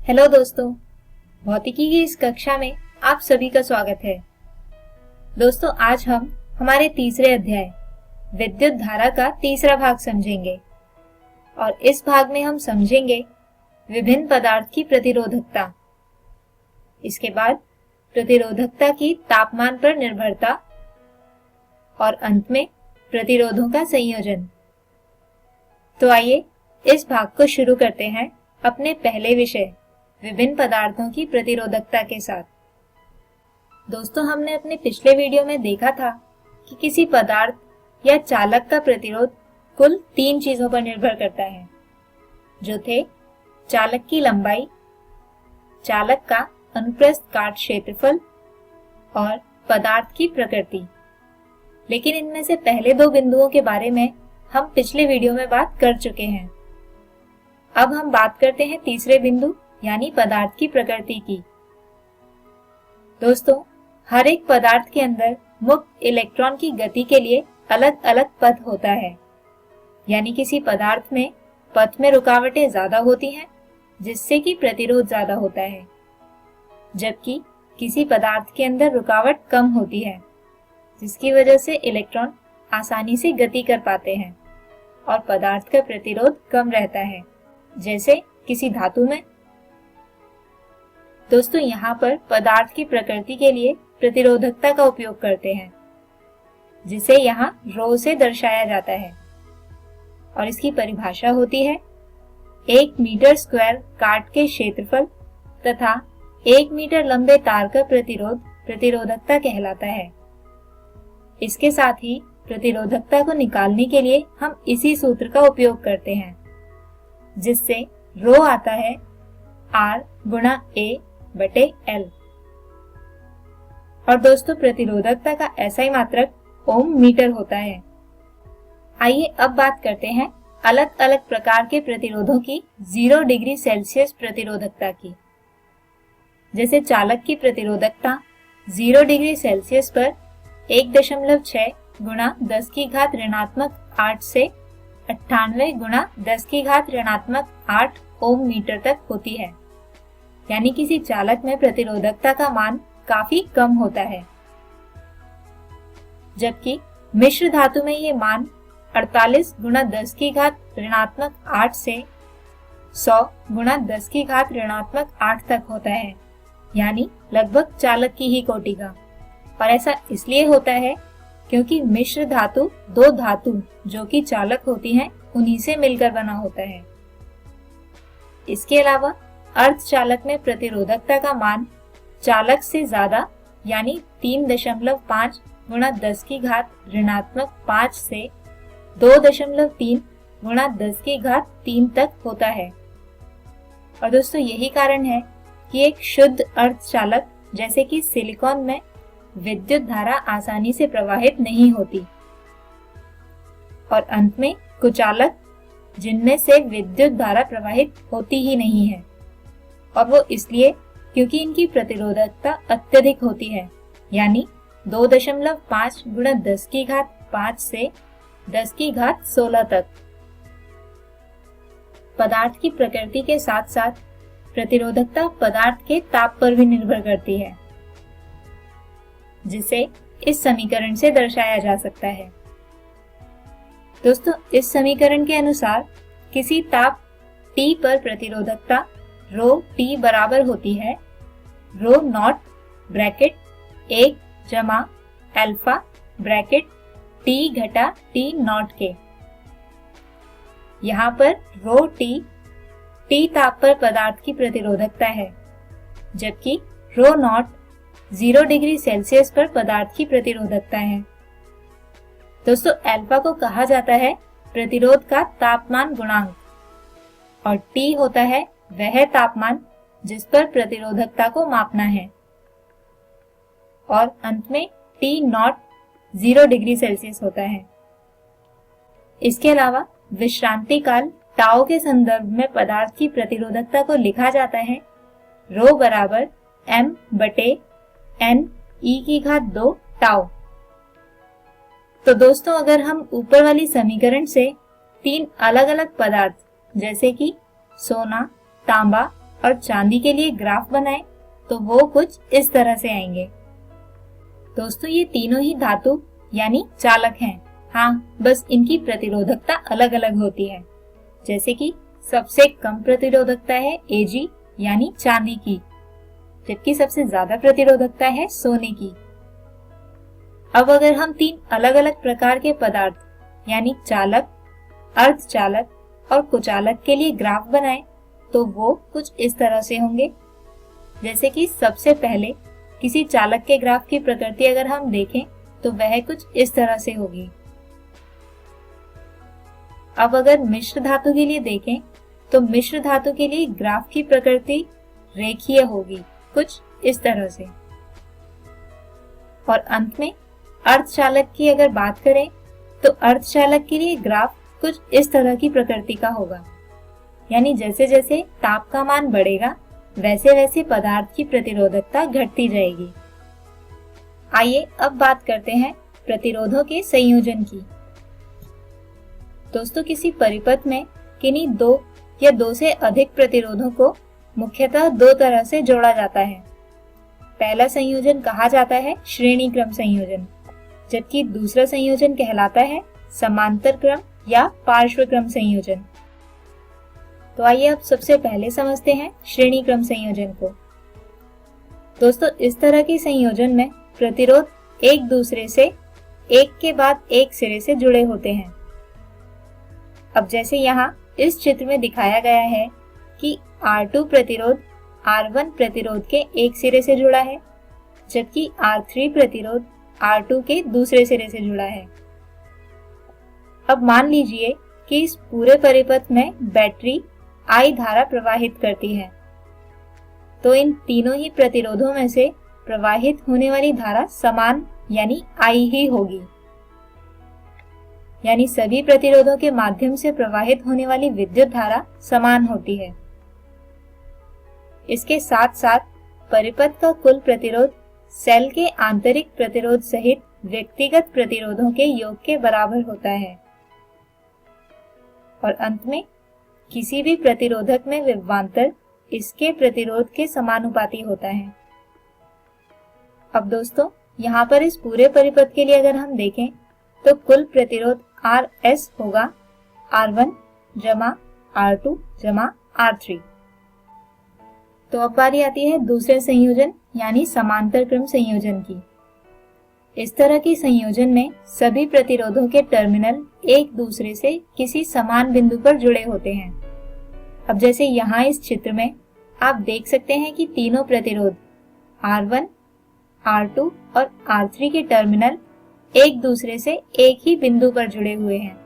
Hello दोस्तों, भौतिकी की इस कक्षा में आप सभी का स्वागत है। दोस्तों, आज हम हमारे तीसरे अध्याय विद्युत धारा का तीसरा भाग समझेंगे और इस भाग में हम समझेंगे विभिन्न पदार्थ की प्रतिरोधकता। इसके बाद प्रतिरोधकता की तापमान पर निर्भरता और अंत में प्रतिरोधों का संयोजन। तो आइए इस भाग को शुरू करते हैं अपने पहले विषय विभिन्न पदार्थों की प्रतिरोधकता के साथ। दोस्तों, हमने अपने पिछले वीडियो में देखा था कि किसी पदार्थ या चालक का प्रतिरोध कुल 3 चीजों पर निर्भर करता है, जो थे चालक की लंबाई, चालक का अनुप्रस्थ काट क्षेत्रफल और पदार्थ की प्रकृति। लेकिन इनमें से पहले 2 बिंदुओं के बारे में हम पिछले वीडियो में बात कर चुके हैं। अब हम बात करते हैं तीसरे बिंदु यानी पदार्थ की प्रकृति की। दोस्तों, हर एक पदार्थ के अंदर मुक्त इलेक्ट्रॉन की गति के लिए अलग अलग पथ होता है, यानी किसी पदार्थ में पथ में रुकावटें ज्यादा होती हैं, जिससे कि प्रतिरोध ज्यादा होता है, जबकि किसी पदार्थ के अंदर रुकावट कम होती है, जिसकी वजह से इलेक्ट्रॉन आसानी से गति कर पाते हैं और पदार्थ का प्रतिरोध कम रहता है, जैसे किसी धातु में। दोस्तों, यहाँ पर पदार्थ की प्रकृति के लिए प्रतिरोधकता का उपयोग करते हैं, जिसे यहाँ रो से दर्शाया जाता है और इसकी परिभाषा होती है 1 मीटर स्क्वायर काट के क्षेत्रफल तथा 1 मीटर लंबे तार का प्रतिरोध प्रतिरोधकता कहलाता है। इसके साथ ही प्रतिरोधकता को निकालने के लिए हम इसी सूत्र का उपयोग करते हैं, जिससे रो आता है R गुणा A बटे L। और दोस्तों, प्रतिरोधकता का SI मात्रक ओम मीटर होता है। आइए अब बात करते हैं अलग अलग प्रकार के प्रतिरोधों की 0 डिग्री सेल्सियस प्रतिरोधकता की। जैसे चालक की प्रतिरोधकता 0 डिग्री सेल्सियस पर 1.6 गुणा 10 की घात ऋणात्मक 8 से 98 गुणा 10 की घात ऋणात्मक 8 ओम मीटर तक होती है, यानी किसी चालक में प्रतिरोधकता का मान काफी कम होता है। जबकि मिश्र धातु में ये मान 48 गुणा 10 की घात ऋणात्मक 8 से 100 गुणा 10 की घात ऋणात्मक 8 तक होता है, यानी लगभग चालक की ही कोटि का। और ऐसा इसलिए होता है क्योंकि मिश्र धातु 2 धातु जो कि चालक होती हैं, उन्हीं से मिलकर बना होता है। इसके अलावा अर्धचालक में प्रतिरोधकता का मान चालक से ज्यादा यानी 3.5 गुणा 10 की घात ऋणात्मक 5 से 2.3 गुणा 10 की घात 3 तक होता है। और दोस्तों, यही कारण है कि एक शुद्ध अर्धचालक जैसे कि सिलिकॉन में विद्युत धारा आसानी से प्रवाहित नहीं होती, और अंत में कुचालक जिनमें से विद्युत धारा प्रवाहित होती ही नहीं है, और वो इसलिए क्योंकि इनकी प्रतिरोधकता अत्यधिक होती है, यानी 2.5 गुणा 10 की घात 5 से 10 की घात 16 तक। पदार्थ की प्रकृति के साथ साथ प्रतिरोधकता पदार्थ के ताप पर भी निर्भर करती है, जिसे इस समीकरण से दर्शाया जा सकता है। दोस्तों, इस समीकरण के अनुसार किसी ताप T पर प्रतिरोधकता रो T बराबर होती है रो नॉट ब्रैकेट 1 जमा अल्फा ब्रैकेट T घटा T नॉट के। यहाँ पर रो T ताप पर पदार्थ की प्रतिरोधकता है, जबकि रो नॉट 0 डिग्री सेल्सियस पर पदार्थ की प्रतिरोधकता है। दोस्तों, अल्फा को कहा जाता है प्रतिरोध का तापमान गुणांक और T होता है वह तापमान जिस पर प्रतिरोधकता को मापना है, और अंत में T नॉट 0 डिग्री सेल्सियस होता है। इसके अलावा विश्रांति काल टाउ के संदर्भ में पदार्थ की प्रतिरोधकता को लिखा जाता है रो बराबर m बटे n e की घात 2 टाउ। तो दोस्तों, अगर हम ऊपर वाली समीकरण से 3 अलग अलग पदार्थ जैसे कि सोना, तांबा और चांदी के लिए ग्राफ बनाएं तो वो कुछ इस तरह से आएंगे। दोस्तों ये तीनों ही धातु यानी चालक हैं। हाँ, बस इनकी प्रतिरोधकता अलग अलग होती है। जैसे कि सबसे कम प्रतिरोधकता है Ag यानी चांदी की, जबकि सबसे ज्यादा प्रतिरोधकता है सोने की। अब अगर हम तीन अलग अलग प्रकार के पदार्थ यानी चालक, अर्धचालक और कुचालक के लिए ग्राफ बनाएं तो वो कुछ इस तरह से होंगे। जैसे कि सबसे पहले किसी चालक के ग्राफ की प्रकृति अगर हम देखें तो वह कुछ इस तरह से होगी। अब अगर मिश्र धातु के लिए देखें तो मिश्र धातु के लिए ग्राफ की प्रकृति रेखीय होगी, कुछ इस तरह से। और अंत में अर्धचालक की अगर बात करें तो अर्धचालक के लिए ग्राफ कुछ इस तरह की प्रकृति का होगा, यानी जैसे जैसे ताप का मान बढ़ेगा वैसे वैसे पदार्थ की प्रतिरोधकता घटती जाएगी। आइए अब बात करते हैं प्रतिरोधों के संयोजन की। दोस्तों किसी परिपथ में किन्हीं दो या दो से अधिक प्रतिरोधों को मुख्यतः दो तरह से जोड़ा जाता है। पहला संयोजन कहा जाता है श्रेणी क्रम संयोजन, जबकि दूसरा संयोजन कहलाता है समांतर क्रम या पार्श्व क्रम संयोजन। तो आइए अब सबसे पहले समझते हैं श्रेणी क्रम संयोजन को। दोस्तों इस तरह के संयोजन में प्रतिरोध एक दूसरे से एक के बाद एक सिरे से जुड़े होते हैं। अब जैसे यहाँ इस चित्र में दिखाया गया है कि R2 प्रतिरोध R1 प्रतिरोध के एक सिरे से जुड़ा है, जबकि R3 प्रतिरोध R2 के दूसरे सिरे से जुड़ा है। अब मान लीजिए कि इस पूरे परिपथ में बैटरी I धारा प्रवाहित करती है, तो इन तीनों ही प्रतिरोधों में से प्रवाहित होने वाली धारा समान यानी I ही होगी। यानी सभी प्रतिरोधों के माध्यम से प्रवाहित होने वाली विद्युत धारा समान होती है। इसके साथ साथ परिपथ का कुल प्रतिरोध सेल के आंतरिक प्रतिरोध सहित व्यक्तिगत प्रतिरोधों के योग के बराबर होता है। और अंत में किसी भी प्रतिरोधक में विभवांतर इसके प्रतिरोध के समानुपाती होता है। अब दोस्तों यहाँ पर इस पूरे परिपथ के लिए अगर हम देखें तो कुल प्रतिरोध RS होगा R1 जमा R2 जमा R3। तो अब बारी आती है दूसरे संयोजन यानी समांतर क्रम संयोजन की। इस तरह की संयोजन में सभी प्रतिरोधों के टर्मिनल एक दूसरे से किसी समान बिंदु पर जुड़े होते हैं। अब जैसे यहाँ इस चित्र में आप देख सकते हैं कि तीनों प्रतिरोध R1, R2 और R3 के टर्मिनल एक दूसरे से एक ही बिंदु पर जुड़े हुए हैं।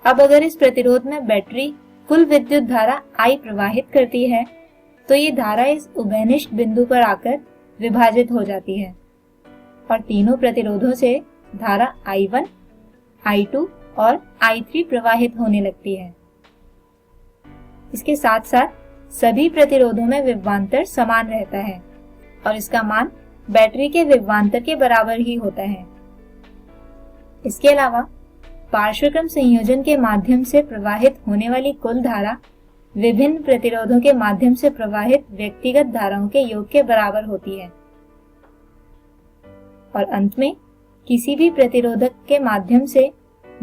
अब अगर इस प्रतिरोध में बैटरी कुल विद्युत धारा I प्रवाहित करती है तो ये धारा इस उभयनिष्ठ बिंदु पर आकर विभाजित हो जाती है और तीनों प्रतिरोधों से धारा I1, I2 और I3 प्रवाहित होने लगती है। इसके साथ साथ सभी प्रतिरोधों में विभवांतर समान रहता है और इसका मान बैटरी के विभवांतर के बराबर ही होता है। इसके अलावा पार्श्वक्रम संयोजन के माध्यम से प्रवाहित होने वाली कुल धारा विभिन्न प्रतिरोधों के माध्यम से प्रवाहित व्यक्तिगत धाराओं के योग के बराबर होती है। और अंत में किसी भी प्रतिरोधक के माध्यम से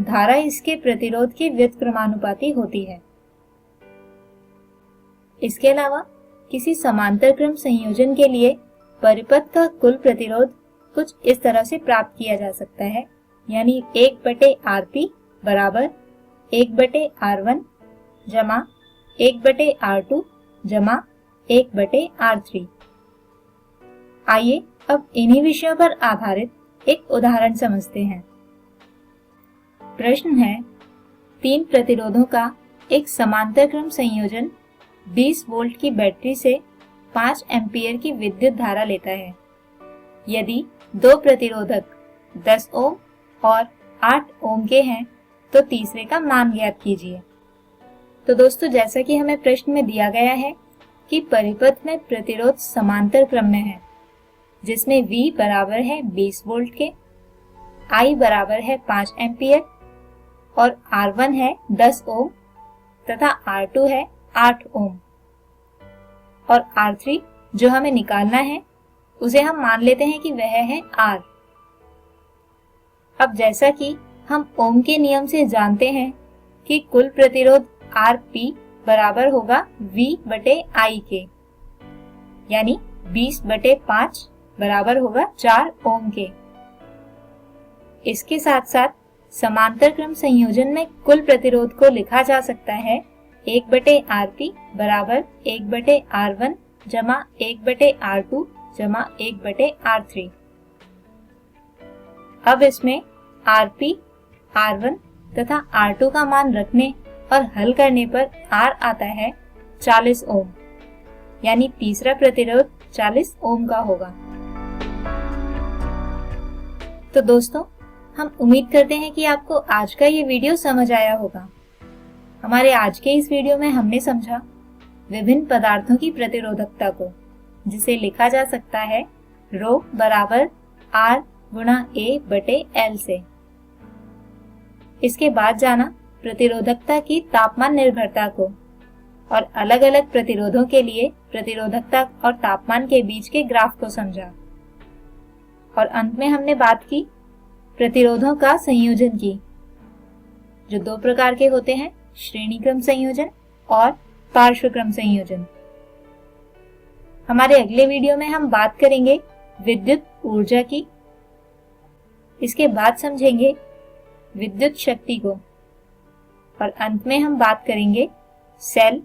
धारा इसके प्रतिरोध के व्युत्क्रमानुपाती होती है। इसके अलावा किसी समांतर क्रम संयोजन के लिए परिपथ का कुल प्रतिरोध कुछ इस तरह से प्राप्त किया जा सकता है, यानी 1/Rp बराबर 1/R1 जमा 1/R2 जमा 1/R3। आइए अब इन्हीं विषयों पर आधारित एक उदाहरण समझते हैं। प्रश्न है, 3 प्रतिरोधों का एक समांतर क्रम संयोजन 20 वोल्ट की बैटरी से 5 एम्पीयर की विद्युत धारा लेता है। यदि 2 प्रतिरोधक 10 ओम और 8 ओम के हैं तो तीसरे का मान ज्ञात कीजिए। तो दोस्तों जैसा कि हमें प्रश्न में दिया गया है कि परिपथ में प्रतिरोध समांतर क्रम में है, जिसमें V बराबर है 20 वोल्ट के, I बराबर है 5 एम्पीयर और R1 है 10 ओम तथा R2 है 8 ओम। और R3 जो हमें निकालना है उसे हम मान लेते हैं कि वह है R। अब जैसा कि हम ओम के नियम से जानते हैं कि कुल प्रतिरोध Rp बराबर होगा V/I के, यानी 20/5 बराबर होगा 4 ओम के। इसके साथ साथ समांतर क्रम संयोजन में कुल प्रतिरोध को लिखा जा सकता है 1/Rp बराबर 1/R1 जमा 1/R2 जमा 1/R3। अब इसमें Rp, R1 तथा R2 का मान रखने और हल करने पर R आता है 40 ओम, यानी तीसरा प्रतिरोध 40 ओम का होगा। तो दोस्तों, हम उम्मीद करते हैं कि आपको आज का ये वीडियो समझ आया होगा। हमारे आज के इस वीडियो में हमने समझा विभिन्न पदार्थों की प्रतिरोधकता को, जिसे लिखा जा सकता है ρ बराबर R गुणा A/L से। इसके बाद जाना प्रतिरोधकता की तापमान निर्भरता को और अलग अलग प्रतिरोधों के लिए प्रतिरोधकता और तापमान के बीच के ग्राफ को समझा। और अंत में हमने बात की प्रतिरोधों का संयोजन की, जो 2 प्रकार के होते हैं, श्रेणी क्रम संयोजन और पार्श्व क्रम संयोजन। हमारे अगले वीडियो में हम बात करेंगे विद्युत ऊर्जा की। इसके बाद समझेंगे विद्युत शक्ति को और अंत में हम बात करेंगे सेल,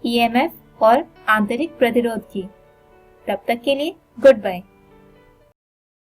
ईएमएफ और आंतरिक प्रतिरोध की। तब तक के लिए गुड बाय।